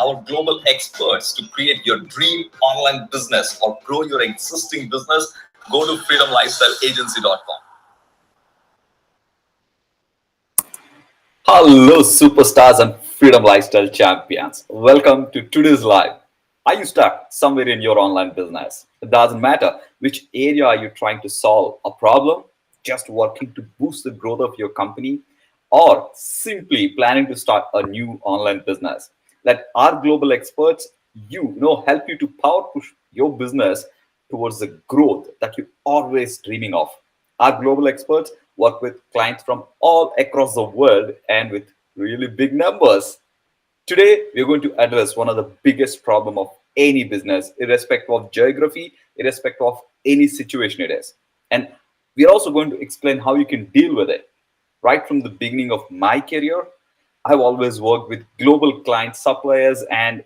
our global experts to create your dream online business or grow your existing business, go to freedomlifestyleagency.com. Hello, superstars and freedom lifestyle champions. Welcome to today's live. Are you stuck somewhere in your online business? It doesn't matter which area are you trying to solve a problem, just working to boost the growth of your company, or simply planning to start a new online business. Let our global experts, help you to power push your business towards the growth that you always dreaming of. Our global experts work with clients from all across the world and with really big numbers. Today, we're going to address one of the biggest problem of any business, irrespective of geography, irrespective of any situation it is. And we're also going to explain how you can deal with it. Right from the beginning of my career, I've always worked with global clients, suppliers, and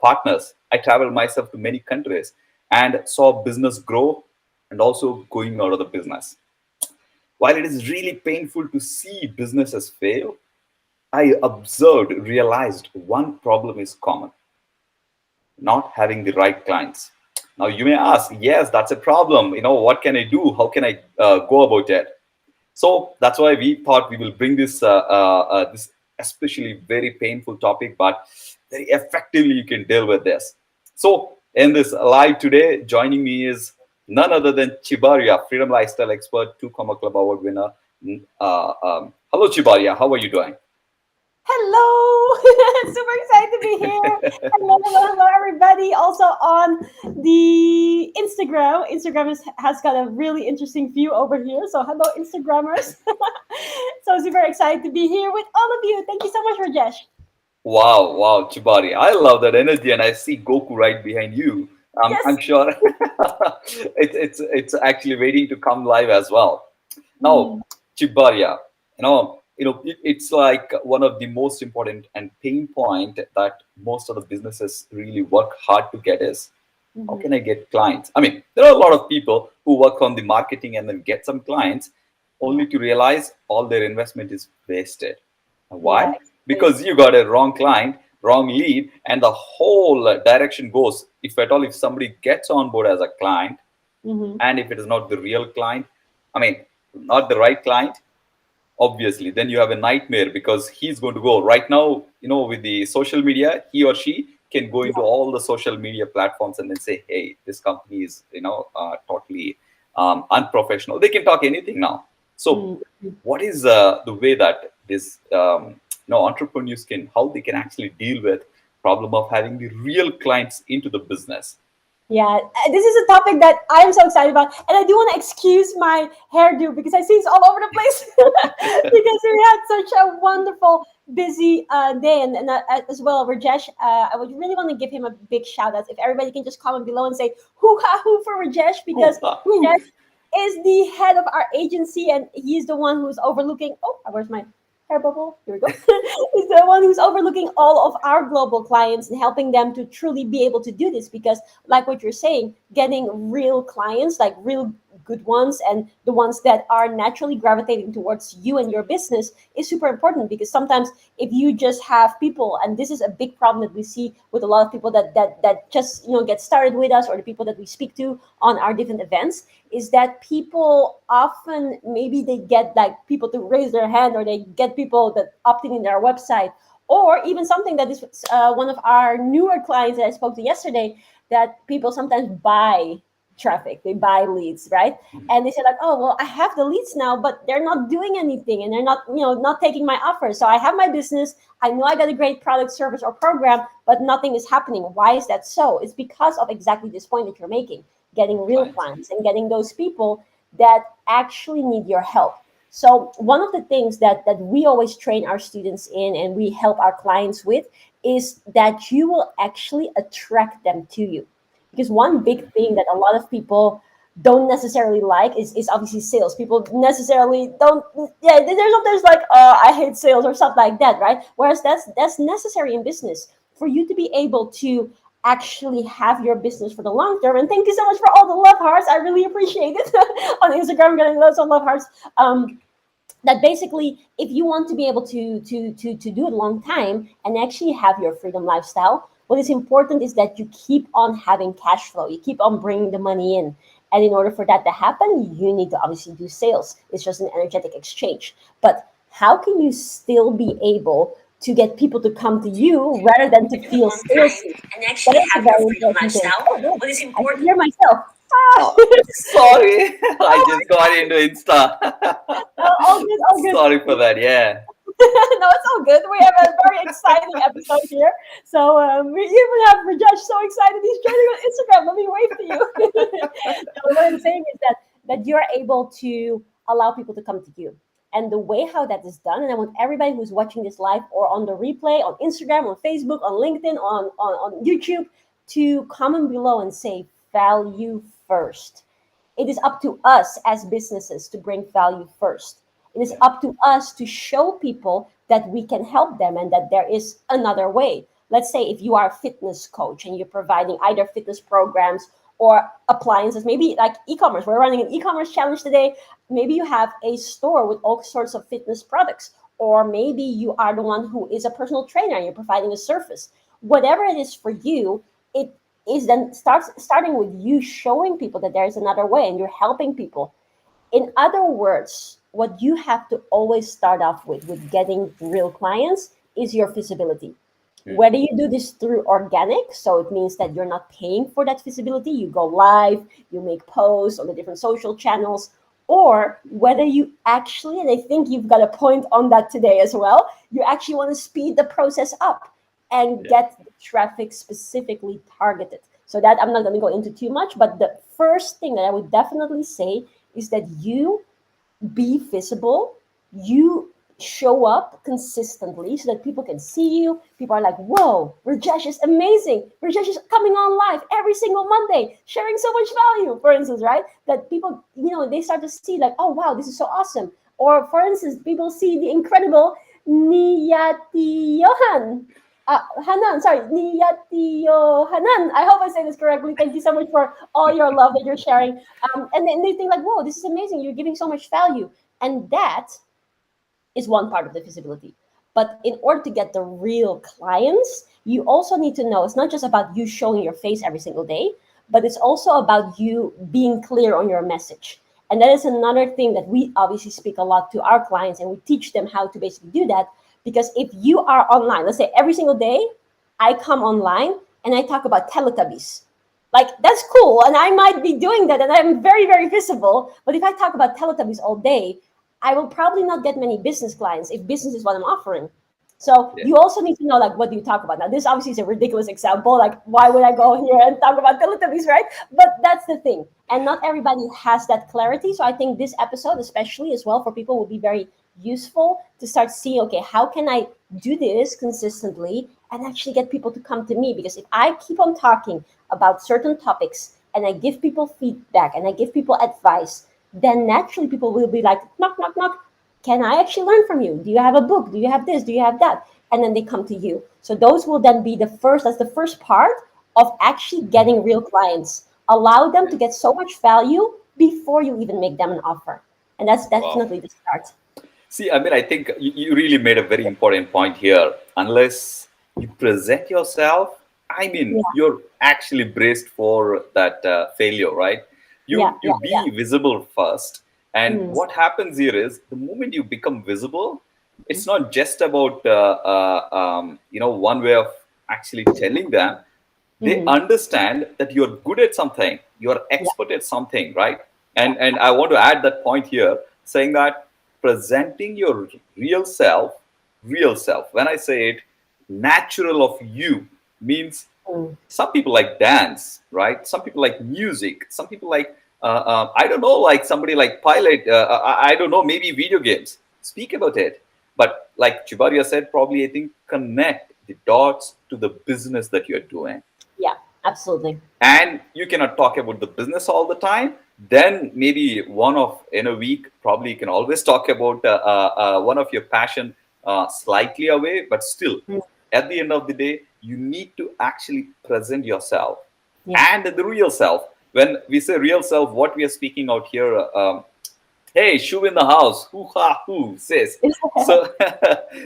partners. I traveled myself to many countries and saw business grow and also going out of the business. While it is really painful to see businesses fail, I realized one problem is common: not having the right clients. Now, you may ask, yes, that's a problem. What can I do? How can I go about it? So that's why we thought we will bring this especially very painful topic, but very effectively you can deal with this. So in this live today, joining me is none other than Tjibaria, Freedom Lifestyle Expert, 2 Club Award winner. Hello, Tjibaria. How are you doing? Hello, super excited to be here. Hello, everybody. Also on the Instagram. Has got a really interesting view over here. So hello, Instagrammers. So super excited to be here with all of you. Thank you so much, Rajesh. Wow, Tjibaria. I love that energy, and I see Goku right behind you. Yes. I'm sure it's actually waiting to come live as well. Now, Tjibaria, it's like one of the most important and pain point that most of the businesses really work hard to get is, how can I get clients? I mean, there are a lot of people who work on the marketing and then get some clients only to realize all their investment is wasted. Why? Yeah, Because you got a wrong client, wrong lead, and the whole direction goes. If somebody gets on board as a client, and if it is not the real client, I mean, not the right client, obviously then you have a nightmare, because he's going to go right now, with the social media, he or she can go into all the social media platforms and then say, hey, this company is totally unprofessional. They can talk anything now. So what is the way that this entrepreneurs how they can actually deal with problem of having the real clients into the business? Yeah, this is a topic that I am so excited about, and I do want to excuse my hairdo because I see it's all over the place because we had such a wonderful, busy day, and as well, Rajesh. I would really want to give him a big shout out. If everybody can just comment below and say "hoo ha hoo" for Rajesh, because Rajesh is the head of our agency, and he's the one who's overlooking. Oh, where's my hair bubble? Here we go. He's the one who's overlooking all of our global clients and helping them to truly be able to do this. Because, like what you're saying, getting real clients, like real good ones, and the ones that are naturally gravitating towards you and your business is super important. Because sometimes if you just have people, and this is a big problem that we see with a lot of people that just get started with us, or the people that we speak to on our different events, is that people often, maybe they get like people to raise their hand, or they get people that opting in their website, or even something that is one of our newer clients that I spoke to yesterday, that people sometimes buy traffic, they buy leads, right? And they say like, oh well, I have the leads now, but they're not doing anything, and they're not taking my offer. So I have my business, I know I got a great product, service, or program, but nothing is happening. Why is that so? It's because of exactly this point that you're making: getting real clients and getting those people that actually need your help. So one of the things that we always train our students in, and we help our clients with, is that you will actually attract them to you. Because one big thing that a lot of people don't necessarily like is obviously sales. People necessarily don't. Yeah, there's like, I hate sales or stuff like that, right? Whereas that's necessary in business for you to be able to actually have your business for the long term. And thank you so much for all the love hearts. I really appreciate it. On Instagram, getting lots of love hearts. that basically, if you want to be able to do it a long time and actually have your freedom lifestyle, what is important is that you keep on having cash flow, you keep on bringing the money in. And in order for that to happen, you need to obviously do sales. It's just an energetic exchange. But how can you still be able to get people to come to you rather than to feel salesy? That is a very important thing. Oh, no, I can hear myself. Ah. Oh, sorry, I just got into Insta. All good, all good. Sorry for that. Yeah. No, it's all good. We have a very exciting episode here. So we even have Rajesh so excited he's joining on Instagram. Let me wave to you. No, what I'm saying is that you're able to allow people to come to you. And the way how that is done, and I want everybody who's watching this live or on the replay on Instagram, on Facebook, on LinkedIn, on YouTube to comment below and say value first. It is up to us as businesses to bring value first. It is Yeah. up to us to show people that we can help them and that there is another way. Let's say if you are a fitness coach and you're providing either fitness programs or appliances, maybe like e-commerce. We're running an e-commerce challenge today. Maybe you have a store with all sorts of fitness products, or maybe you are the one who is a personal trainer and you're providing a service. Whatever it is for you, it is then starting with you showing people that there is another way and you're helping people. In other words, what you have to always start off with getting real clients is your visibility. Mm. Whether you do this through organic, so it means that you're not paying for that visibility, you go live, you make posts on the different social channels, or whether you actually, and I think you've got a point on that today as well, you actually want to speed the process up and Yeah. get the traffic specifically targeted. So that I'm not going to go into too much, but the first thing that I would definitely say is that you be visible, you show up consistently so that people can see you. People are like, whoa, Rajesh is amazing. Rajesh is coming on live every single Monday, sharing so much value, for instance, right? That people, they start to see like, oh, wow, this is so awesome. Or for instance, people see the incredible Niyati Johan. Hanan, sorry, Niyatiyo Hanan. I hope I say this correctly. Thank you so much for all your love that you're sharing. And then they think like, whoa, this is amazing. You're giving so much value. And that is one part of the visibility. But in order to get the real clients, you also need to know it's not just about you showing your face every single day, but it's also about you being clear on your message. And that is another thing that we obviously speak a lot to our clients and we teach them how to basically do that. Because if you are online, let's say every single day, I come online and I talk about Teletubbies. Like, that's cool. And I might be doing that and I'm very, very visible. But if I talk about Teletubbies all day, I will probably not get many business clients if business is what I'm offering. So Yeah. you also need to know like what do you talk about. Now this obviously is a ridiculous example. Like why would I go here and talk about Teletubbies, right? But that's the thing. And not everybody has that clarity. So I think this episode, especially as well for people, will be very useful to start seeing, okay, how can I do this consistently and actually get people to come to me? Because if I keep on talking about certain topics and I give people feedback and I give people advice, then naturally people will be like, knock, knock, knock. Can I actually learn from you? Do you have a book? Do you have this? Do you have that? And then they come to you. So those will then be that's the first part of actually getting real clients. Allow them to get so much value before you even make them an offer. And that's Wow. definitely the start. See, I mean, I think you really made a very important point here. Unless you present yourself, I mean, Yeah, you're actually braced for that failure, right? yeah, You yeah, be yeah. visible first, and Mm, what happens here is the moment you become visible, it's not just about one way of actually telling them. They mm, understand that you're good at something, you're yeah, expert at something, right? yeah, And I want to add that point here, saying that presenting your real self, when I say it, natural of you means mm, some people like dance, right? Some people like music, some people like I don't know, like somebody like pilot, I don't know, maybe video games. Speak about it. But like Tjibaria said, probably I think connect the dots to the business that you're doing. yeah, absolutely. And you cannot talk about the business all the time. Then maybe one of in a week, probably you can always talk about one of your passion slightly away, but still Mm, at the end of the day you need to actually present yourself yeah, and the real self. When we say real self, what we are speaking out here, Hey, shoe in the house. Who ha who says? So,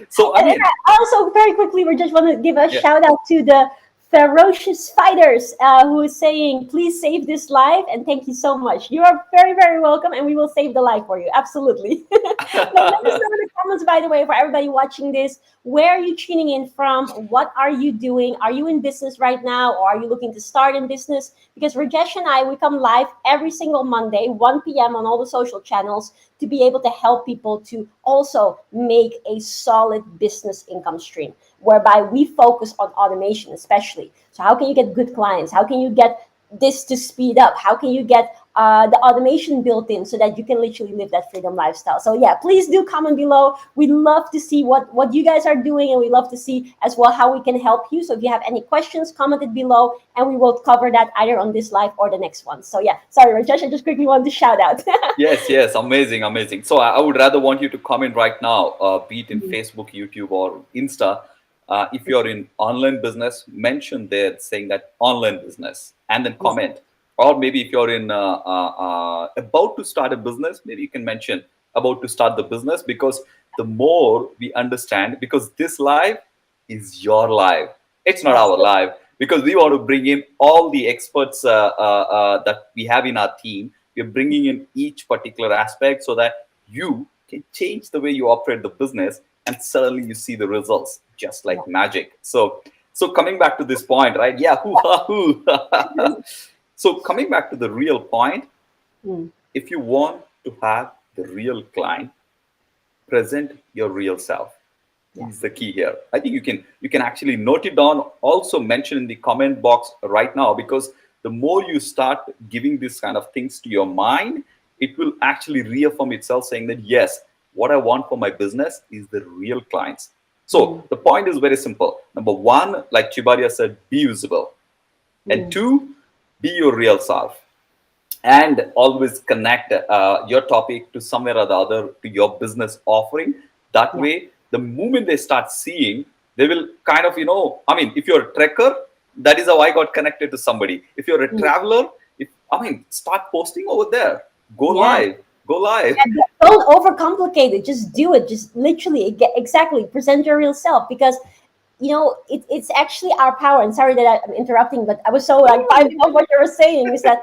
so I And mean, I also, very quickly, we just want to give a yeah. shout out to the ferocious fighters who is saying, please save this life and thank you so much. You are very, very welcome, and we will save the life for you. Absolutely. Now, let us know in the comments, by the way, for everybody watching this, where are you tuning in from? What are you doing? Are you in business right now, or are you looking to start in business? Because Rajesh and I, we come live every single Monday, 1 p.m. on all the social channels to be able to help people to also make a solid business income stream, whereby we focus on automation, especially. So, how can you get good clients? How can you get this to speed up? How can you get the automation built in so that you can literally live that freedom lifestyle? So yeah, please do comment below. We love to see what you guys are doing, and we love to see as well how we can help you. So if you have any questions, comment it below, and we will cover that either on this live or the next one. So yeah, sorry, Rajesh, I just quickly wanted to shout out. Yes, yes, amazing, amazing. So I would rather want you to comment right now, be it in Mhm. Facebook, YouTube, or Insta. If you're in online business, mention there saying that online business, and then Yes. comment. Or maybe if you're in about to start a business, maybe you can mention about to start the business, because the more we understand, because this live is your live. It's not Yes. our live, because we want to bring in all the experts that we have in our team. We're bringing in each particular aspect so that you can change the way you operate the business, and suddenly you see the results just Yeah. like magic. So coming back to this point, right? Yeah, hoo ha hoo. So coming back to the real point, Mm. if you want to have the real client, present your real self Yeah. is the key here. I think you can actually note it down, also mention in the comment box right now, because the more you start giving this kind of things to your mind, it will actually reaffirm itself, saying that yes, what I want for my business is the real clients. So Mm. the point is very simple. Number one, like Tjibaria said, be visible. And Mm. two, be your real self, and always connect your topic to somewhere or the other to your business offering. That Yeah. way, the moment they start seeing, they will kind of, I mean, if you're a trekker, that is how I got connected to somebody. If you're a Mm. traveler, if I mean, start posting over there. Go Yeah. live, go live. And don't overcomplicate it. Just do it. Just literally, exactly, present your real self, because it's actually our power. And sorry that I'm interrupting, but I was so like piping off what you were saying, is that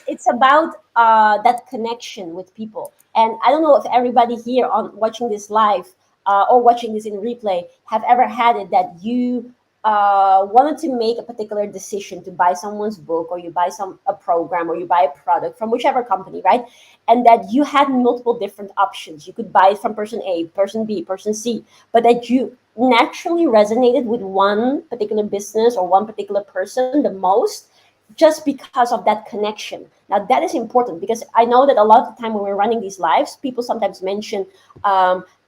it's about that connection with people. And I don't know if everybody here on watching this live or watching this in replay have ever had it, that you wanted to make a particular decision to buy someone's book, or you buy a program, or you buy a product from whichever company, right? And that you had multiple different options. You could buy it from person A, person B, person C, but that you naturally resonated with one particular business or one particular person the most, just because of that connection. Now that is important, because I know that a lot of the time when we're running these lives, people sometimes mention,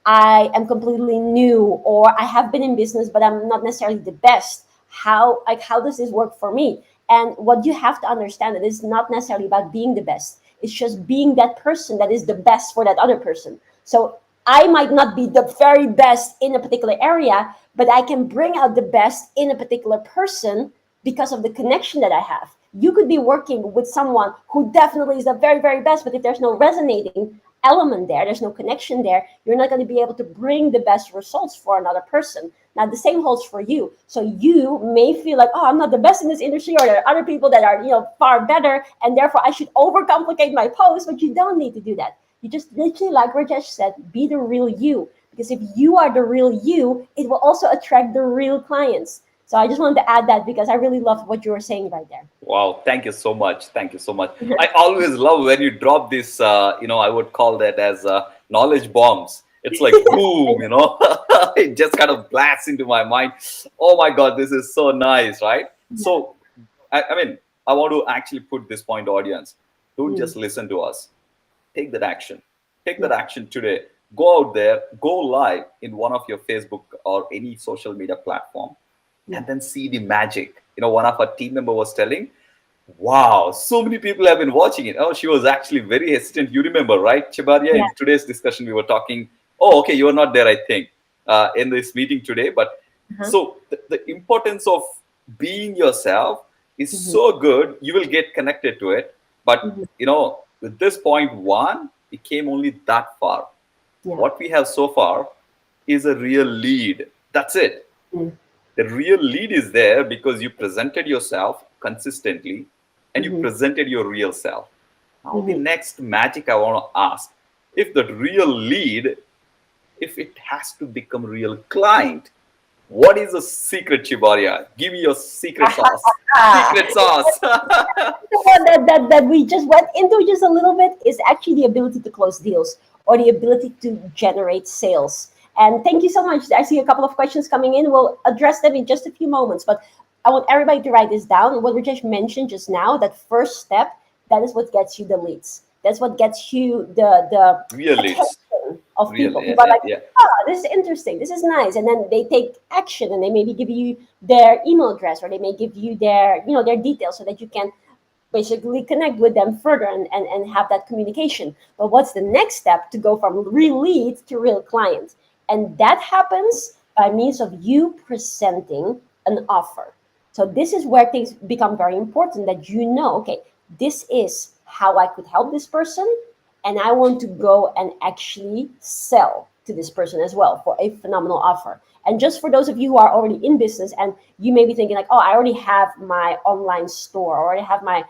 I am completely new, or I have been in business but I'm not necessarily the best. How does this work for me? And what you have to understand, it is not necessarily about being the best. It's just being that person that is the best for that other person. So I might not be the very best in a particular area, but I can bring out the best in a particular person because of the connection that I have. You could be working with someone who definitely is the very, very best, but if there's no resonating element there, there's no connection there, you're not going to be able to bring the best results for another person. Now, the same holds for you. So you may feel like, oh, I'm not the best in this industry, or there are other people that are, far better, and therefore I should overcomplicate my post, but you don't need to do that. You just literally, like Rajesh said, be the real you. Because if you are the real you, it will also attract the real clients. So I just wanted to add that, because I really love what you were saying right there. Wow, thank you so much. Thank you so much. I always love when you drop this, I would call that as knowledge bombs. It's like boom, it just kind of blasts into my mind. Oh my God, this is so nice, right? Yeah. So, I mean, I want to actually put this point, audience. Don't Mm. just listen to us. Take that action. Take Yeah. that action today. Go out there, go live in one of your Facebook or any social media platform, Yeah. and then see the magic. One of our team member was telling, wow, so many people have been watching it. Oh, she was actually very hesitant. You remember, right, Tjibaria? Yeah. In today's discussion, we were talking. Oh, okay, you were not there, I think, in this meeting today. But Uh-huh. so the importance of being yourself is Mhm. so good. You will get connected to it. But Mhm. with this point one, We came only that far. Yeah. What we have so far is a real lead. That's it. Mm. The real lead is there because you presented yourself consistently and you Mm-hmm. presented your real self. Now, the Mm-hmm. next magic I want to ask, if the real lead, if it has to become real client, what is the secret, Chibaria? Give me your secret sauce. Secret sauce. The one that we just went into just a little bit is actually the ability to close deals or the ability to generate sales. And thank you so much. I see a couple of questions coming in. We'll address them in just a few moments, but I want everybody to write this down. What Rajesh mentioned just now, that first step, that is what gets you the leads. That's what gets you the Real leads. attention of Real, people. yeah, People are yeah, like, yeah. oh, this is interesting. This is nice. And then they take action and they maybe give you their email address or they may give you their, their details so that you can basically connect with them further and have that communication. But what's the next step to go from real lead to real client? And that happens by means of you presenting an offer. So this is where things become very important that okay, this is how I could help this person, and I want to go and actually sell to this person as well for a phenomenal offer. And just for those of you who are already in business and you may be thinking like, oh, I already have my online store, or I already have my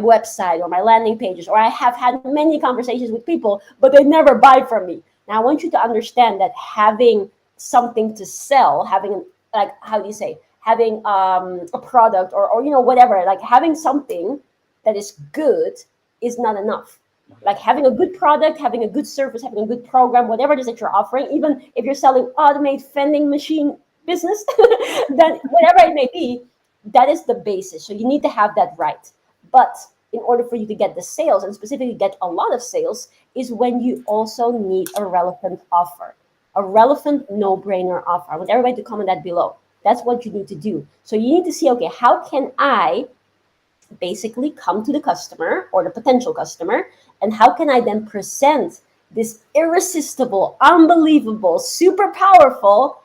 website or my landing pages, or I have had many conversations with people, but they never buy from me. Now I want you to understand that having something to sell, having like, how do you say, having a product or whatever, like having something that is good is not enough. Like having a good product, having a good service, having a good program, whatever it is that you're offering, even if you're selling automate vending machine business, then whatever it may be, that is the basis. So you need to have that right. But in order for you to get the sales and specifically get a lot of sales is when you also need a relevant offer, a relevant no-brainer offer. I want everybody to comment that below. That's what you need to do. So you need to see, okay, how can I basically come to the customer or the potential customer, and how can I then present this irresistible, unbelievable, super powerful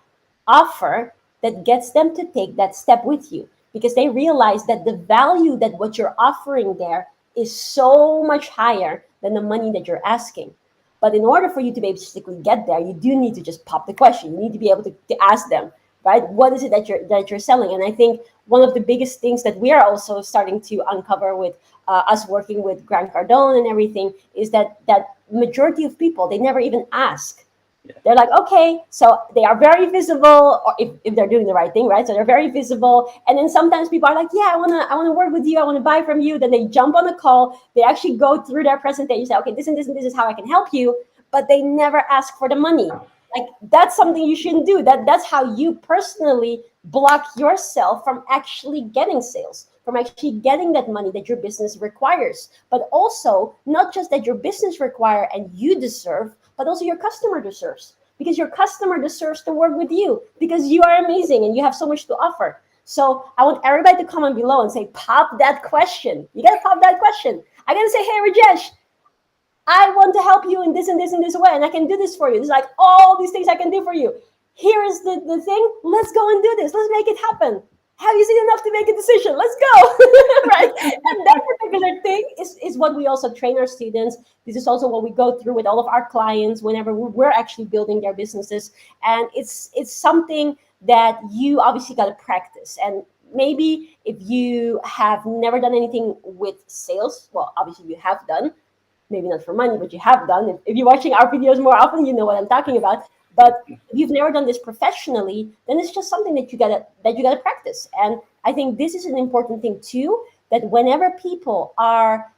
offer that gets them to take that step with you, because they realize that the value that what you're offering there is so much higher than the money that you're asking. But in order for you to basically get there, you do need to just pop the question. You need to be able to ask them, right? What is it that you're selling? And I think one of the biggest things that we are also starting to uncover with us working with Grant Cardone and everything is that majority of people, they never even ask. They're like, okay, so they are very visible, or if they're doing the right thing, right? So they're very visible. And then sometimes people are like, yeah, I wanna work with you, I wanna buy from you. Then they jump on a call, they actually go through their presentation, say, okay, this and this and this is how I can help you, but they never ask for the money. Like that's something you shouldn't do. That's how you personally block yourself from actually getting sales, from actually getting that money that your business requires. But also, not just that your business require and you deserve, but also your customer deserves. Because your customer deserves to work with you because you are amazing and you have so much to offer. So I want everybody to comment below and say, pop that question. You gotta pop that question. I gotta say, hey Rajesh, I want to help you in this and this and this way, and I can do this for you. It's like all these things I can do for you. Here is the thing. Let's go and do this. Let's make it happen. Have you seen enough to make a decision? Let's go. Right? And that particular thing is what we also train our students. This is also what we go through with all of our clients whenever we're actually building their businesses. And it's something that you obviously got to practice. And maybe if you have never done anything with sales, well, obviously you have done, maybe not for money, but you have done. If you're watching our videos more often, you know what I'm talking about. But if you've never done this professionally, then it's just something that you gotta practice. And I think this is an important thing too, that whenever people are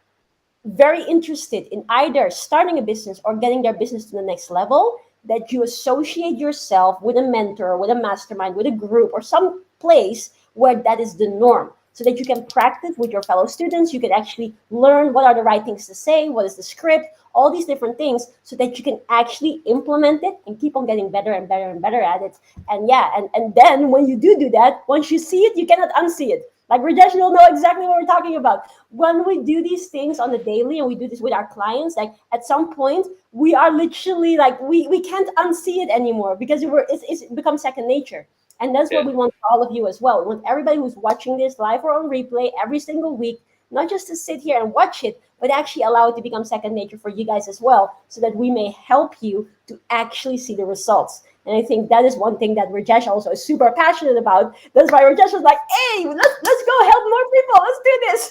very interested in either starting a business or getting their business to the next level, that you associate yourself with a mentor, with a mastermind, with a group, or some place where that is the norm, so that you can practice with your fellow students. You can actually learn what are the right things to say, what is the script, all these different things, so that you can actually implement it and keep on getting better and better and better at it. And yeah, and then when you do that, once you see it, you cannot unsee it. Like Rajesh will know exactly what we're talking about. When we do these things on the daily and we do this with our clients, like at some point we are literally like we can't unsee it anymore because it's become second nature. And that's what Yeah. we want for all of you as well. We want everybody who's watching this live or on replay every single week not just to sit here and watch it, but actually allow it to become second nature for you guys as well, so that we may help you to actually see the results. And I think that is one thing that Rajesh also is super passionate about. That's why Rajesh was like, "Hey, let's go help more people. Let's do this."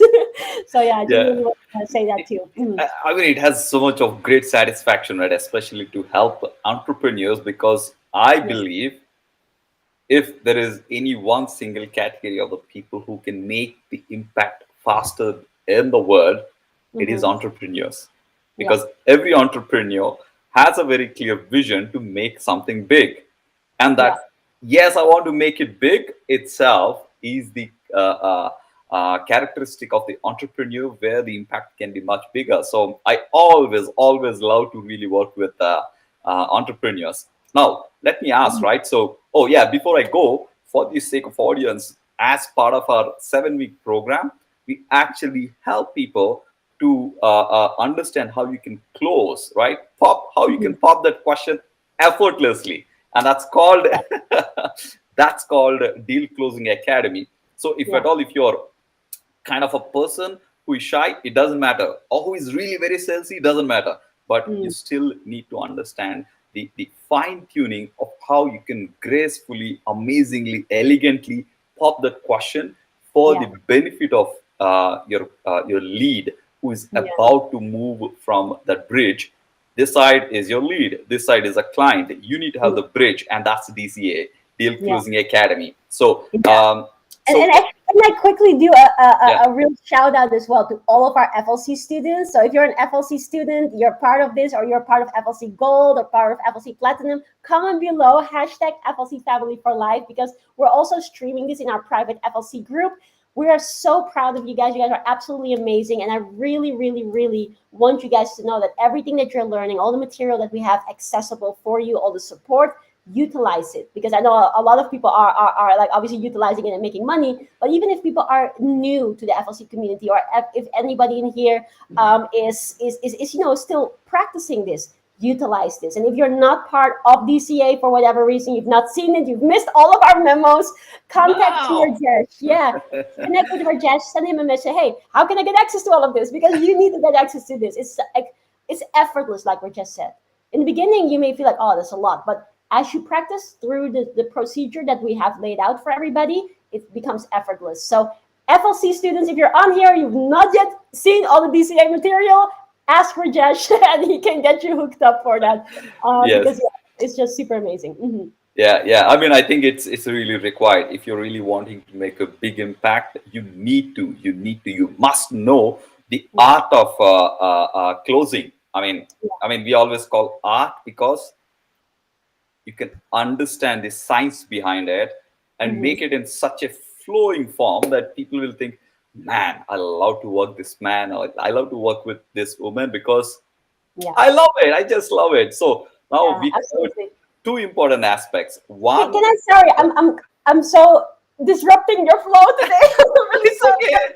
So yeah, I just Yeah. really want to say that too. Mhm. I mean, it has so much of great satisfaction, right? Especially to help entrepreneurs, because I Yes. believe if there is any one single category of the people who can make the impact faster in the world, it is Mm-hmm. entrepreneurs. Yeah. Because every entrepreneur has a very clear vision to make something big. And Yeah. that, yes, I want to make it big itself is the characteristic of the entrepreneur where the impact can be much bigger. So I always love to really work with entrepreneurs. Now, let me ask, Mhm. right? So, oh yeah, before I go, for the sake of audience, as part of our 7 week program, we actually help people to understand how you can close, right? How you can Mhm. pop that question effortlessly, and that's called that's called Deal Closing Academy. So, if Yeah. at all, if you're kind of a person who is shy, it doesn't matter, or who is really very salesy, it doesn't matter, but you Mm. still need to understand the fine tuning of how you can gracefully, amazingly, elegantly pop that question for the Yeah. benefit of your lead who is Yeah. about to move from that bridge. This side is your lead, this side is a client. You need to have Mm. the bridge, and that's DCA, Deal Yeah. Closing Academy. So, Yeah. And so I quickly do a, yeah, a real shout out as well to all of our FLC students. So if you're an FLC student, you're part of this, or you're part of FLC Gold or part of FLC Platinum, comment below hashtag FLC Family for Life, because we're also streaming this in our private FLC group. We are so proud of you guys. You guys are absolutely amazing. And I really want you guys to know that everything that you're learning, all the material that we have accessible for you, all the support, utilize it, because I know a lot of people are like obviously utilizing it and making money. But even if people are new to the FLC community, or if anybody in here is still practicing this, utilize this. And if you're not part of DCA for whatever reason, you've not seen it, you've missed all of our memos, contact wow. Rajesh. Yeah, connect with Rajesh, send him a message. Hey, how can I get access to all of this? Because you need to get access to this. It's like it's effortless, like Rajesh said. In the beginning, you may feel like, oh, that's a lot, but as you practice through the procedure that we have laid out for everybody, it becomes effortless. So, FLC students, if you're on here, you've not yet seen all the DCA material, ask Rajesh and he can get you hooked up for that, because Yes. yeah, it's just super amazing. Mhm. Yeah. I mean, I think it's really required. If you're really wanting to make a big impact, you must know the Yeah, art of closing. I mean, we always call art because you can understand the science behind it and hmm make it in such a flowing form that people will think, man, I love to work this man, or I love to work with this woman because yeah, I love it. I just love it. So now yeah, we covered absolutely. two important aspects. Hey, One, can I? Sorry, I'm so disrupting your flow today. I'm really it's sorry. okay.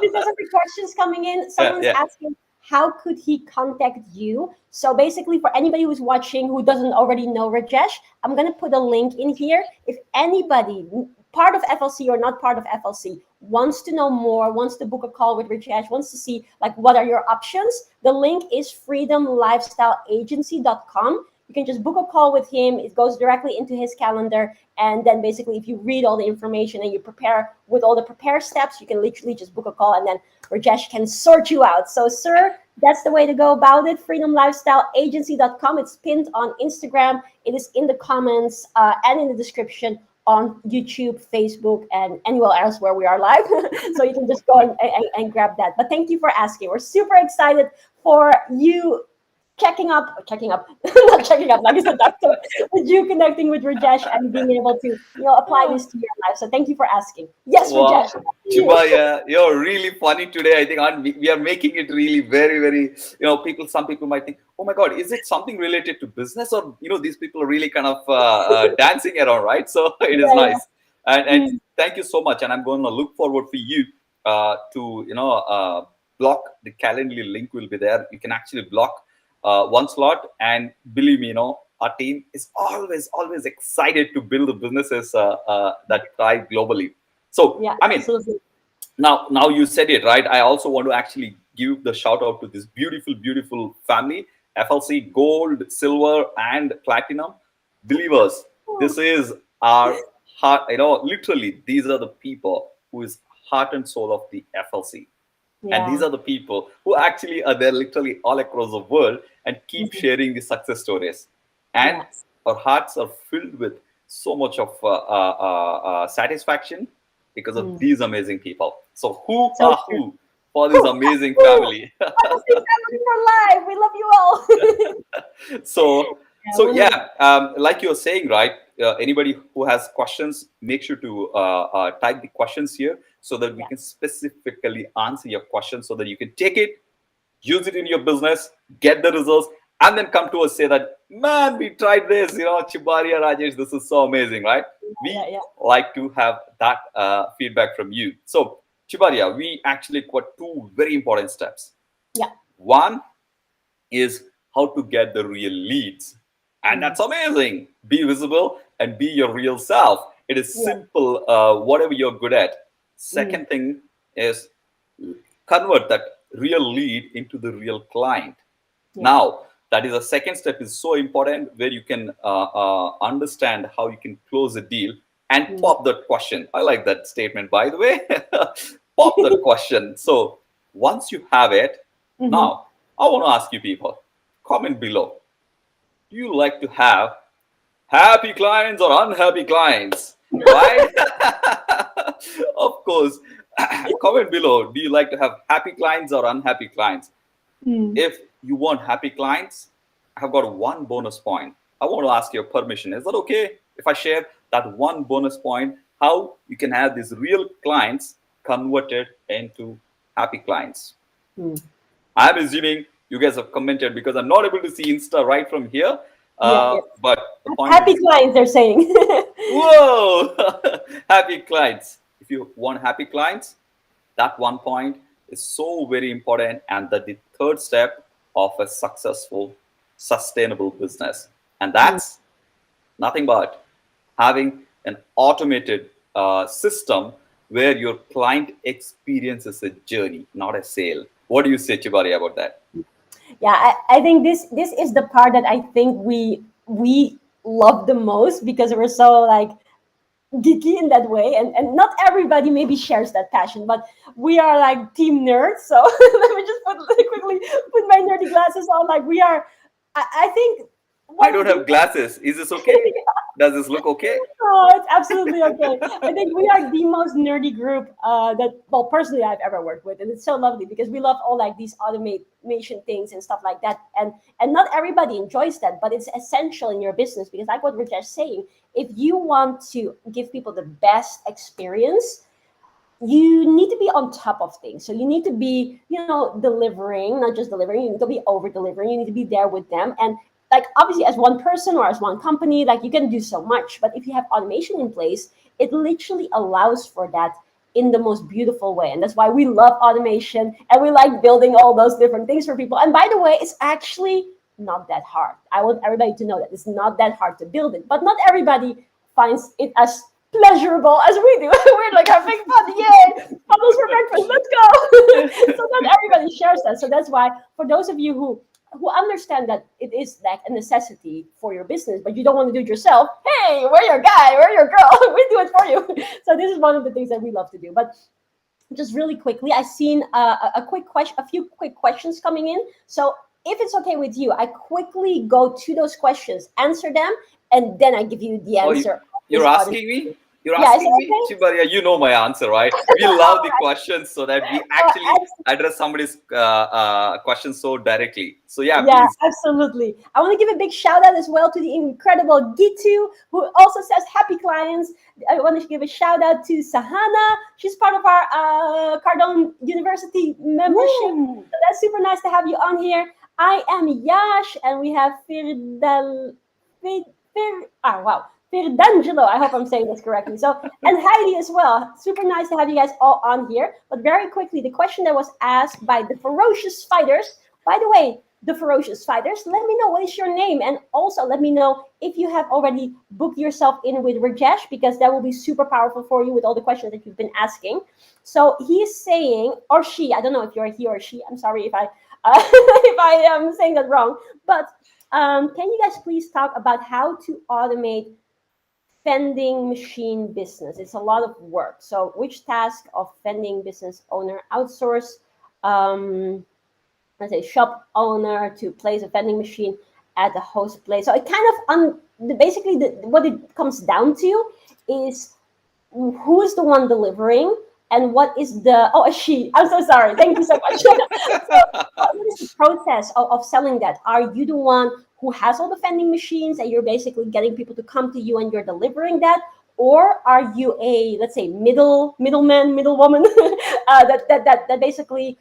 Because of the questions coming in, Yeah, someone's yeah. asking, how could he contact you? So basically, for anybody who's watching who doesn't already know Rajesh, I'm gonna put a link in here. If anybody part of FLC or not part of FLC wants to know more, wants to book a call with Rajesh, wants to see like what are your options, the link is freedomlifestyleagency.com. You can just book a call with him. It goes directly into his calendar. And then basically, if you read all the information and you prepare with all the prepare steps, you can literally just book a call, and then Rajesh can sort you out. So, sir, that's the way to go about it. freedomlifestyleagency.com. It's pinned on Instagram. It is in the comments and in the description on YouTube, Facebook, and anywhere else where we are live. So you can just go and grab that. But thank you for asking. We're super excited for you checking up, not checking up, like it's a doctor, with you connecting with Rajesh and being able to, apply this to your life. So thank you for asking. Yes, Rajesh, Wow. you. Tjibaria, you're really funny today. I think we are making it really very, very, some people might think, oh my God, is it something related to business? Or, these people are really kind of dancing around, right? So it is Yeah, yeah. nice. And Mm, thank you so much. And I'm going to look forward for you to, block the Calendly link will be there. You can actually block one slot. And believe me, our team is always excited to build the businesses that thrive globally. So, yeah, I mean, absolutely. Now you said it right. I also want to actually give the shout out to this beautiful family, FLC Gold, Silver, and Platinum. Believers, this is our heart. Literally, these are the people who is heart and soul of the FLC. And these Yeah. are the people who actually are there literally all across the world and keep Mhm. sharing the success stories. And Yes. our hearts are filled with so much of satisfaction because of Mm. these amazing people. So, who So are true. who for this Whew. amazing Whew. family? Honestly, family for life. We love you all. so Yeah, so one of the yeah, like you're saying, right? Anybody who has questions, make sure to type the questions here so that we yeah. can specifically answer your questions so that you can take it, use it in your business, get the results, and then come to us say that, man, we tried this, Tjibaria Rajesh, this is so amazing, right? Yeah, We yeah, like to have that feedback from you. So, Tjibaria, we actually got two very important steps. yeah. One is how to get the real leads. And that's Yes. amazing. Be visible and be your real self. It is Yeah. simple, whatever you're good at. Mm. Second thing is convert that real lead into the real client. Yeah. Now, that is a second step is so important where you can understand how you can close a deal and Mm. pop that question. I like that statement, by the way. Pop that question. So once you have it, Mm-hmm. now I want to ask you people, comment below. Do you like to have happy clients or unhappy clients? Right? Of course. Comment below. Do you like to have happy clients or unhappy clients? Mm. If you want happy clients, I've got one bonus point. I want to ask your permission. Is that okay if I share that one bonus point? How you can have these real clients converted into happy clients? Mm. I'm assuming you guys have commented because I'm not able to see Insta right from here. Yeah, yeah. But the point Happy is, clients, they're saying. whoa, happy clients. If you want happy clients, that one point is so very important, and that the third step of a successful, sustainable business. And Mm. that's nothing but having an automated system where your client experiences a journey, not a sale. What do you say, Chibari, about that? Yeah, I think this is the part that I think we love the most because we're so like geeky in that way, and not everybody maybe shares that passion, but we are like team nerds. So let me just quickly put my nerdy glasses on. Like we are, I think I one of don't the things have glasses. Is this okay? Does this look okay? Oh, it's absolutely okay. I think we are the most nerdy group that, well, personally I've ever worked with, and it's so lovely because we love all like these automation things and stuff like that. And not everybody enjoys that, but it's essential in your business because, like what we're just saying, if you want to give people the best experience, you need to be on top of things. So you need to be, delivering, not just delivering, you need to be over delivering. You need to be there with them. And like obviously as one person or as one company, like you can do so much. But if you have automation in place, it literally allows for that in the most beautiful way. And that's why we love automation and we like building all those different things for people. And by the way, it's actually not that hard. I want everybody to know that it's not that hard to build it. But not everybody finds it as pleasurable as we do. We're like having fun, yay! Bubbles for breakfast, let's go! So not everybody shares that. So that's why for those of you who understand that it is like a necessity for your business, but you don't want to do it yourself, hey, we're your guy, we're your girl, we do it for you. So this is one of the things that we love to do. But just really quickly, I've seen a few quick questions coming in. So if it's okay with you, I quickly go to those questions, answer them, and then I give you the Oh, answer of you're this audience. asking me? You're Yeah, is it asking me? okay? Chibaria, you know my answer, right? We All love the right. questions so that we actually address somebody's question so directly. So, yeah, Yeah, please. absolutely. I want to give a big shout out as well to the incredible Gitu, who also says happy clients. I want to give a shout out to Sahana. She's part of our Cardone University membership. Woo! So that's super nice to have you on here. I am Yash, and we have wow. Firdangelo, I hope I'm saying this correctly. So, and Heidi as well. Super nice to have you guys all on here. But very quickly, the question that was asked by the ferocious fighters, by the way, the ferocious fighters, let me know what is your name, and also let me know if you have already booked yourself in with Rajesh, because that will be super powerful for you with all the questions that you've been asking. So he's saying, or she, I don't know if you're he or she. I'm sorry if I if I am saying that wrong, but can you guys please talk about how to automate vending machine business? It's a lot of work. So which task of vending business owner outsource? Um, let's say shop owner to place a vending machine at the host place. So it kind of basically what it comes down to is who is the one delivering and what is the she, I'm so sorry, thank you so much. So what is the process of selling that? Are you the one who has all the vending machines and you're basically getting people to come to you and you're delivering that, or are you a, let's say, middleman, middlewoman, that basically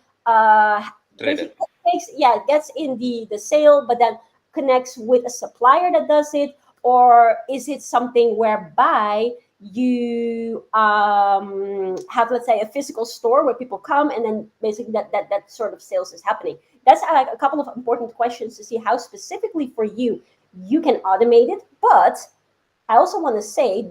Trader. takes, yeah, gets in the sale but then connects with a supplier that does it? Or is it something whereby you have, let's say, a physical store where people come and then basically that sort of sales is happening? That's like a couple of important questions to see how specifically for you you can automate it. But I also want to say,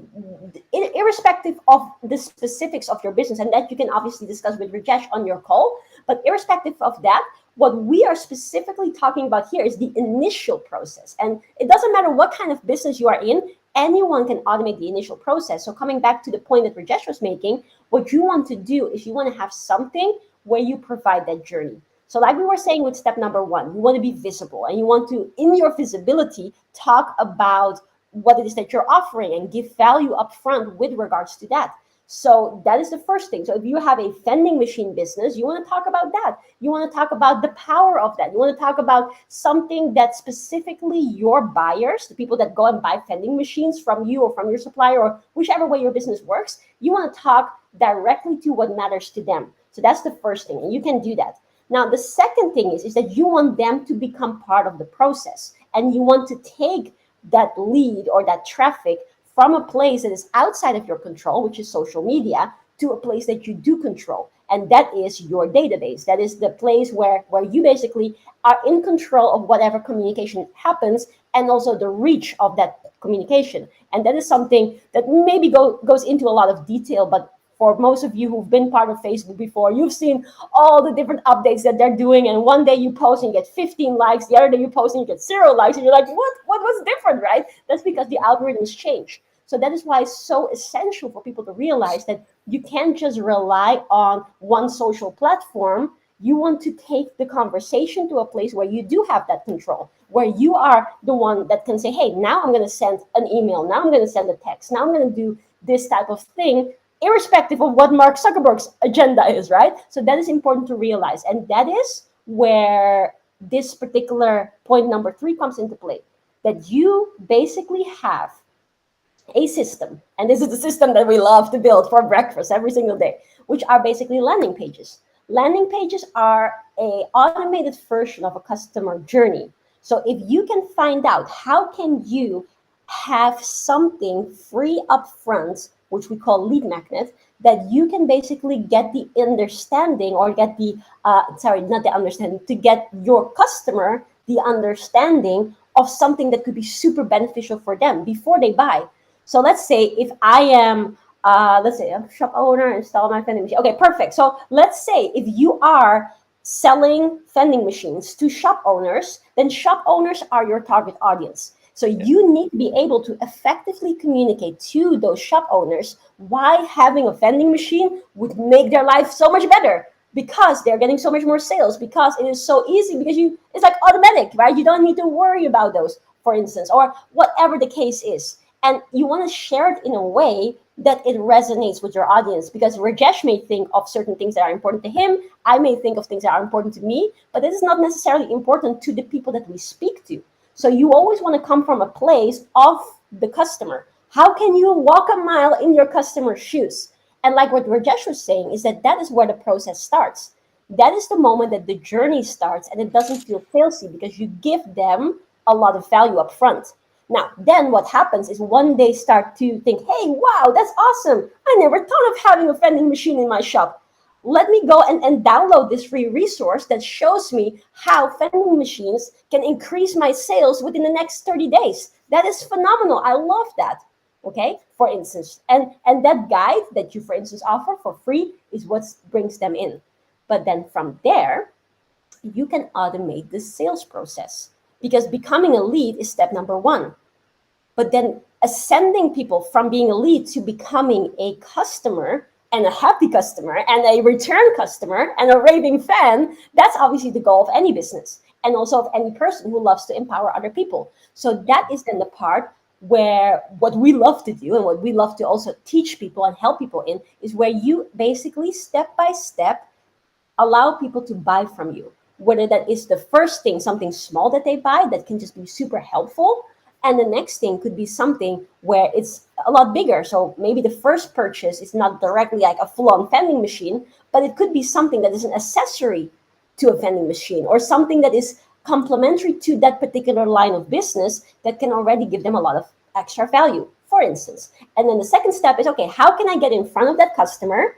irrespective of the specifics of your business, and that you can obviously discuss with Rajesh on your call, but irrespective of that, what we are specifically talking about here is the initial process. And it doesn't matter what kind of business you are in, anyone can automate the initial process. So coming back to the point that Rajesh was making, what you want to do is you want to have something where you provide that journey. So like we were saying with step number one, you want to be visible and you want to, in your visibility, talk about what it is that you're offering and give value up front with regards to that. So that is the first thing. So if you have a vending machine business, you want to talk about that. You want to talk about the power of that. You want to talk about something that specifically your buyers, the people that go and buy vending machines from you or from your supplier or whichever way your business works, you want to talk directly to what matters to them. So that's the first thing, and you can do that. Now, the second thing is that you want them to become part of the process, and you want to take that lead or that traffic from a place that is outside of your control, which is social media, to a place that you do control. And that is your database. That is the place where you basically are in control of whatever communication happens and also the reach of that communication. And that is something that maybe goes into a lot of detail, but for most of you who've been part of Facebook before, you've seen all the different updates that they're doing. And one day you post and you get 15 likes. The other day you post and you get 0 likes. And you're like, what was different, right? That's because the algorithms change. So that is why it's so essential for people to realize that you can't just rely on one social platform. You want to take the conversation to a place where you do have that control, where you are the one that can say, hey, now I'm going to send an email. Now I'm going to send a text. Now I'm going to do this type of thing, irrespective of what Mark Zuckerberg's agenda is, right? So that is important to realize. And that is where this particular point number 3 comes into play, that you basically have a system. And this is the system that we love to build for breakfast every single day, which are basically landing pages. Landing pages are an automated version of a customer journey. So if you can find out how can you have something free up front, which we call lead magnet, that you can basically get the understanding or get the, not the understanding, to get your customer the understanding of something that could be super beneficial for them before they buy. So let's say if I am, let's say I'm a shop owner, install my vending machine. Okay, perfect. So let's say if you are selling vending machines to shop owners, then shop owners are your target audience. So you need to be able to effectively communicate to those shop owners why having a vending machine would make their life so much better, because they're getting so much more sales, because it is so easy, because it's like automatic, right? You don't need to worry about those, for instance, or whatever the case is. And you want to share it in a way that it resonates with your audience, because Rajesh may think of certain things that are important to him. I may think of things that are important to me, but this is not necessarily important to the people that we speak to. So you always want to come from a place of the customer. How can you walk a mile in your customer's shoes? And like what Rajesh was saying, is that is where the process starts. That is the moment that the journey starts, and it doesn't feel salesy because you give them a lot of value up front. Now, then what happens is one day start to think, hey, wow, that's awesome. I never thought of having a vending machine in my shop. let me go and download this free resource that shows me how vending machines can increase my sales within the next 30 days. That is phenomenal. I love that. Okay, for instance, and that guide that you, for instance, offer for free is what brings them in. But then from there, you can automate the sales process, because becoming a lead is step number one. But then ascending people from being a lead to becoming a customer, and a happy customer and a return customer and a raving fan, that's obviously the goal of any business, and also of any person who loves to empower other people. So that is then the part where what we love to do and what we love to also teach people and help people in is where you basically step by step allow people to buy from you. Whether that is the first thing, something small that they buy that can just be super helpful. And the next thing could be something where it's a lot bigger. So maybe the first purchase is not directly like a full on vending machine, but it could be something that is an accessory to a vending machine, or something that is complementary to that particular line of business that can already give them a lot of extra value, for instance. And then the second step is, okay, how can I get in front of that customer,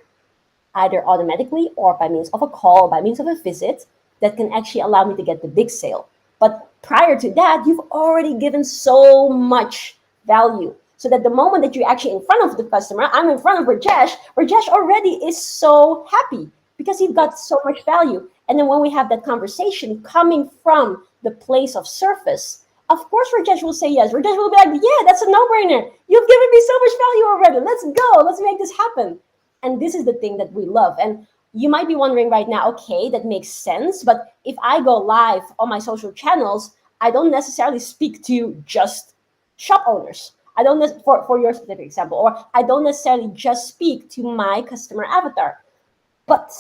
either automatically or by means of a call, by means of a visit, that can actually allow me to get the big sale. But prior to that, you've already given so much value. So that the moment that you're actually in front of the customer, I'm in front of Rajesh already is so happy because he got so much value. And then when we have that conversation coming from the place of service, of course Rajesh will say yes. Rajesh will be like, yeah, that's a no-brainer. You've given me so much value already. Let's go. Let's make this happen. And this is the thing that we love. And you might be wondering right now, okay, that makes sense. But if I go live on my social channels, I don't necessarily speak to just shop owners. I don't, for your specific example, or I don't necessarily just speak to my customer avatar. But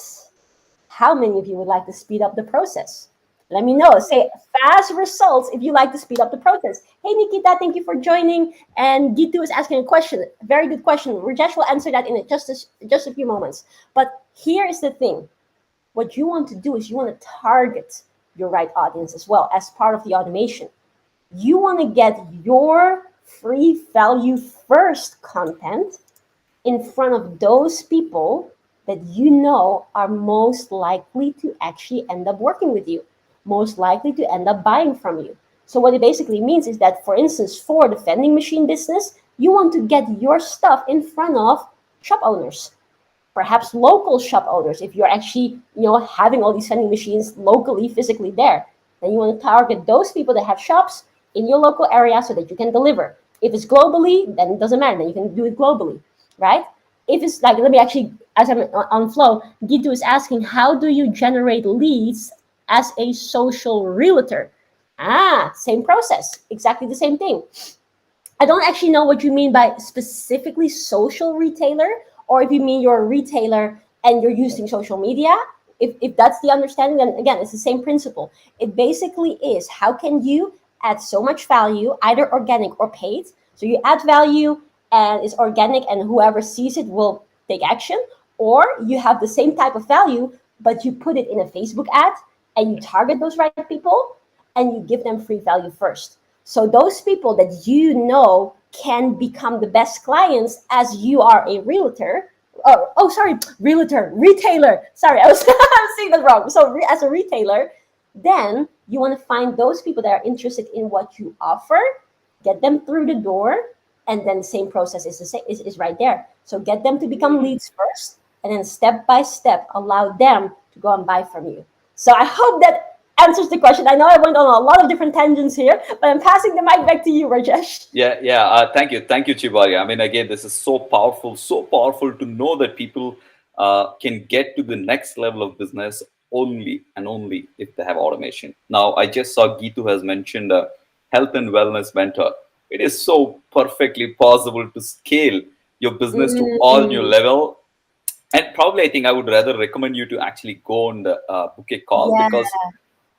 how many of you would like to speed up the process? Let me know. Say fast results if you like to speed up the process. Hey, Nikita, thank you for joining. And Gitu is asking a question. Very good question. Rajesh will answer that in just a few moments. But here is the thing. What you want to do is you want to target your right audience as well as part of the automation. You want to get your free value first content in front of those people that you know are most likely to actually end up working with you, most likely to end up buying from you. So what it basically means is that, for instance, for the vending machine business, you want to get your stuff in front of shop owners, perhaps local shop owners. If you're actually, having all these vending machines locally, physically there, then you want to target those people that have shops in your local area so that you can deliver. If it's globally, then it doesn't matter. Then you can do it globally, right? If it's like, let me actually, as I'm on flow, Gitu is asking, how do you generate leads as a social realtor? Same process, exactly the same thing. I don't actually know what you mean by specifically social retailer, or if you mean you're a retailer and you're using social media. If that's the understanding, then again, it's the same principle. It basically is, how can you add so much value, either organic or paid? So you add value and it's organic and whoever sees it will take action, or you have the same type of value, but you put it in a Facebook ad and you target those right people and you give them free value first. So those people that you know can become the best clients as you are a realtor. Retailer. Sorry, I was saying that wrong. So as a retailer, then you want to find those people that are interested in what you offer, get them through the door, and then the same process is right there. So get them to become leads first, and then step by step allow them to go and buy from you. So I hope that answers the question. I know I went on a lot of different tangents here, but I'm passing the mic back to you, Rajesh. Yeah. Thank you, Tjibaria. I mean, again, this is so powerful to know that people can get to the next level of business only and only if they have automation. Now, I just saw Gitu has mentioned a health and wellness mentor. It is so perfectly possible to scale your business to all new level. And probably, I think I would rather recommend you to actually go on the book a call, Yeah. because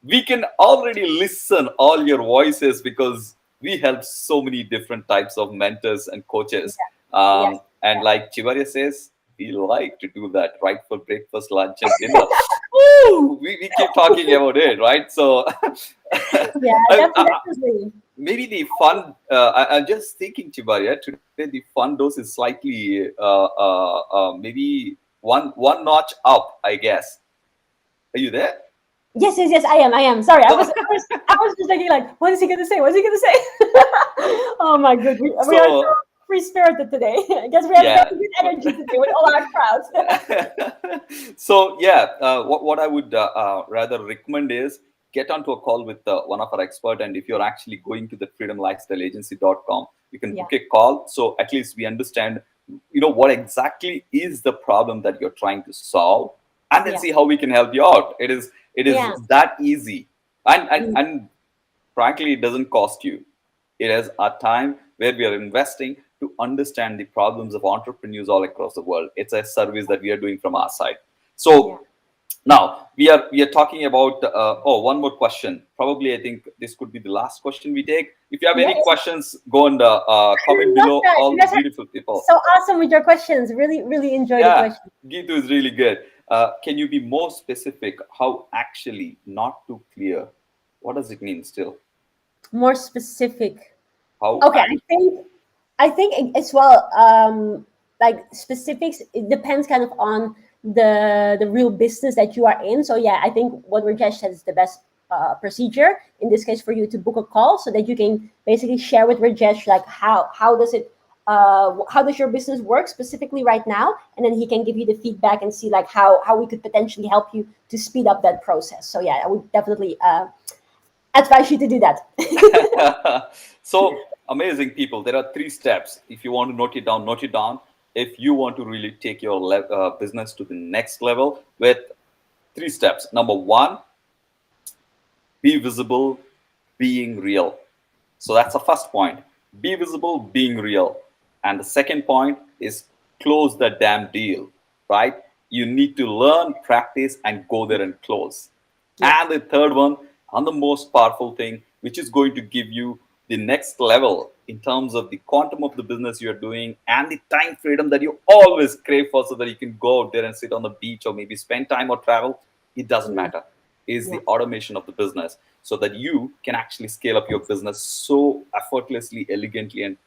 we can already listen all your voices, because we help so many different types of mentors and coaches. Yes. And like Tjibaria says, we like to do that right for breakfast, lunch, and dinner. Woo! We keep talking about it, right? So Yeah, I, definitely. maybe the fun, I'm just thinking, Tjibaria, today the fun dose is slightly maybe one notch up, I guess. Are you there? Yes. I am. Sorry, I was, So, I was, I was just thinking like, what is he gonna say? What is he gonna say? Oh my good, we are so so free spirited today. I guess we have yeah. very good energy today with all our crowds. So yeah, what I would rather recommend is get onto a call with one of our expert, and if you're actually going to the freedomlifestyleagency.com, you can Yeah, book a call, so at least we understand, what exactly is the problem that you're trying to solve, and then yeah, see how we can help you out. It is yeah. that easy, and and Mm. and frankly, it doesn't cost you. It is a time where we are investing to understand the problems of entrepreneurs all across the world. It's a service that we are doing from our side. Yeah. So now we are talking about one more question. Probably I think this could be the last question we take. If you have Yeah, any questions, go and I comment love below. that. You All the guys are beautiful people. so awesome with your questions. Really, really enjoy the Yeah, questions. Gitu is really good. Can you be more specific? How actually not too clear? What does it mean still? More specific. How Okay, I think as well. Like specifics, it depends kind of on the real business that you are in. So yeah, I think what Rajesh said is the best procedure in this case for you to book a call so that you can basically share with Rajesh like how does it how does your business work specifically right now, and then he can give you the feedback and see like how we could potentially help you to speed up that process. So yeah, I would definitely advise you to do that. So amazing, people. There are three steps. If you want to note it down, note it down. If you want to really take your business to the next level, with three steps. Number one, be visible, being real. So that's the first point. Be visible, being real. And the second point is close the damn deal, right? You need to learn, practice, and go there and close. Yeah. And the third one, and the most powerful thing, which is going to give you the next level in terms of the quantum of the business you're doing and the time freedom that you always crave for, so that you can go out there and sit on the beach or maybe spend time or travel. It doesn't Mm, matter. Is yeah. the automation of the business, so that you can actually scale up your business so effortlessly, elegantly, and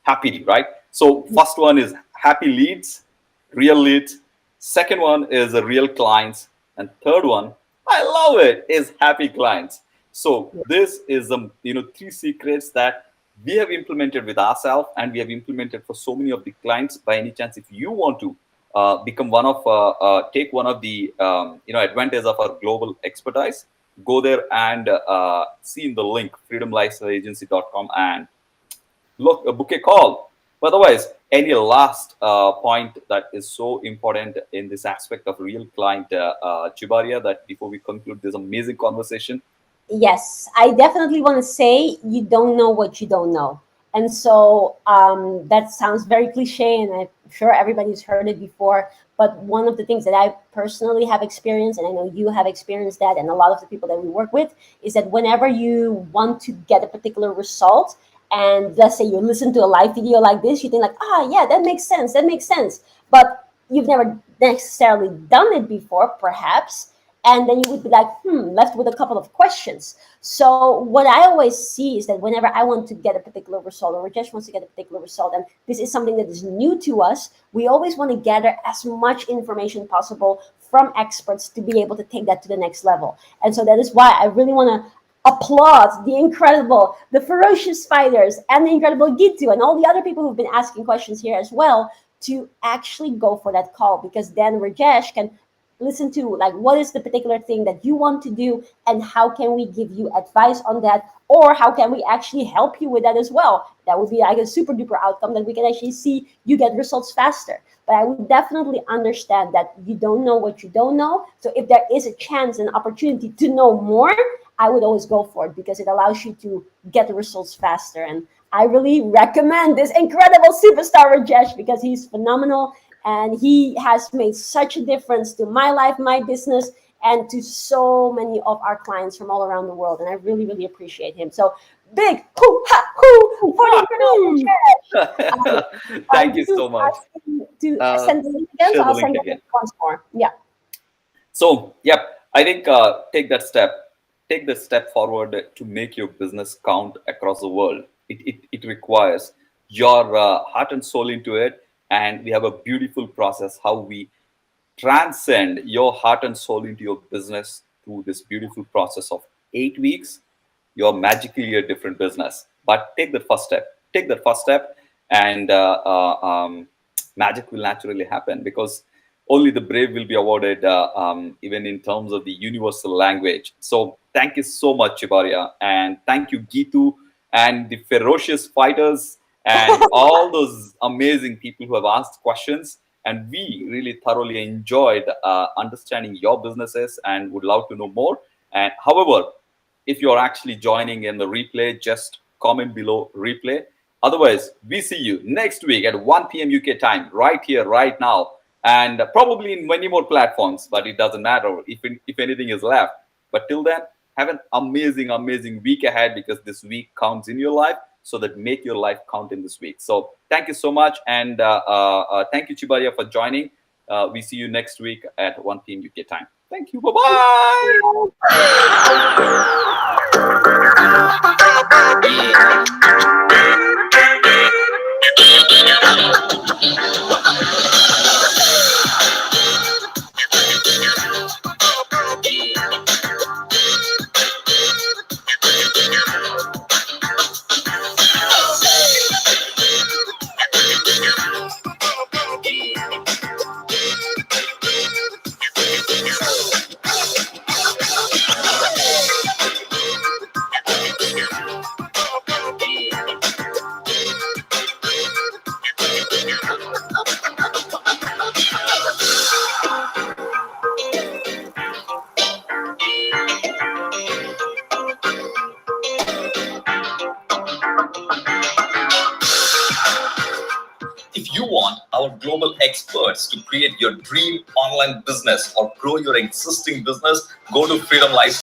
happily, right? So first one is happy leads, real leads. Second one is a real clients, and third one, I love it, is happy clients. So this is the three secrets that we have implemented with ourselves, and we have implemented for so many of the clients. By any chance, if you want to become one of take one of the advantage of our global expertise, go there and see in the link freedomlifestyleagency.com and look book a call. But otherwise, any last point that is so important in this aspect of real client, Tjibaria, that before we conclude this amazing conversation? Yes, I definitely want to say you don't know what you don't know. And so that sounds very cliche, and I'm sure everybody's heard it before. But one of the things that I personally have experienced, and I know you have experienced that, and a lot of the people that we work with, is that whenever you want to get a particular result, and let's say you listen to a live video like this, you think like, yeah, that makes sense, that makes sense. But you've never necessarily done it before, perhaps, and then you would be like left with a couple of questions. So what I always see is that whenever I want to get a particular result, or Rajesh wants to get a particular result, and this is something that is new to us, we always want to gather as much information possible from experts to be able to take that to the next level. And so that is why I really want to applaud the incredible, the ferocious fighters, and the incredible Gitu, and all the other people who've been asking questions here as well, to actually go for that call, because then Rajesh can listen to like what is the particular thing that you want to do, and how can we give you advice on that, or how can we actually help you with that as well. That would be like a super duper outcome that we can actually see you get results faster. But I would definitely understand that you don't know what you don't know. So if there is a chance and opportunity to know more, I would always go for it, because it allows you to get the results faster. And I really recommend this incredible superstar Rajesh, because he's phenomenal, and he has made such a difference to my life, my business, and to so many of our clients from all around the world. And I really, really appreciate him. So big hoo ha hoo for the incredible Rajesh. Thank you Gitu's so much. asking to Uh, send the link again, Share so the I'll link send the again. link once more. Yeah. So, yep, I think take that step. Take the step forward to make your business count across the world. It requires your heart and soul into it. And we have a beautiful process how we transcend your heart and soul into your business through this beautiful process of 8 weeks, you're magically a different business. But take that first step. Take that first step, and magic will naturally happen, because only the brave will be awarded, even in terms of the universal language. So, thank you so much, Tjibaria, and thank you, Gitu, and the ferocious fighters, and all those amazing people who have asked questions. And we really thoroughly enjoyed understanding your businesses and would love to know more. And however, if you're actually joining in the replay, just comment below replay. Otherwise, we see you next week at 1 p.m. UK time, right here, right now, and probably in many more platforms, but it doesn't matter if anything is left. But till then, have an amazing, amazing week ahead, because this week counts in your life. So that make your life count in this week. So thank you so much. And thank you, Tjibaria, for joining. We see you next week at 1 p.m. UK time. Thank you. Bye-bye. If you want our global experts to create your dream online business or grow your existing business, go to Freedom Life.